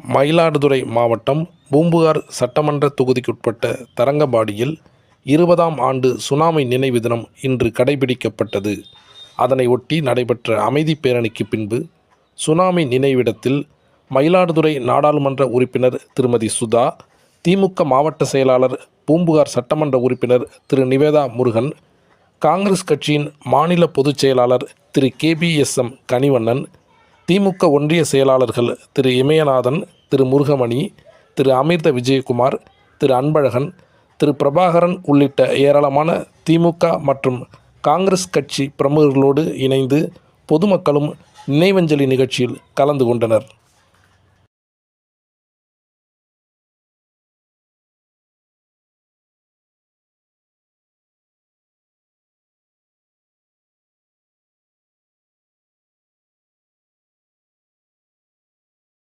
மயிலாடுதுறை மாவட்டம் பூம்புகார் சட்டமன்ற தொகுதிக்குட்பட்ட தரங்கம்பாடியில் 20ஆம் ஆண்டு சுனாமி நினைவு தினம் இன்று கடைபிடிக்கப்பட்டது. அதனை ஒட்டி நடைபெற்ற அமைதி பேரணிக்கு பின்பு சுனாமி நினைவிடத்தில் மயிலாடுதுறை நாடாளுமன்ற உறுப்பினர் திருமதி சுதா, திமுக மாவட்ட செயலாளர், பூம்புகார் சட்டமன்ற உறுப்பினர் திரு நிவேதா முருகன், காங்கிரஸ் கட்சியின் மாநில பொதுச் செயலாளர் திரு KBSM கனிவண்ணன், திமுக ஒன்றிய செயலாளர்கள் திரு இமயநாதன், திரு முருகமணி, திரு அமிர்த விஜயகுமார், திரு அன்பழகன், திரு பிரபாகரன் உள்ளிட்ட ஏராளமான திமுக மற்றும் காங்கிரஸ் கட்சி பிரமுகர்களோடு இணைந்து பொதுமக்களும் நினைவஞ்சலி நிகழ்ச்சியில் கலந்து கொண்டனர்.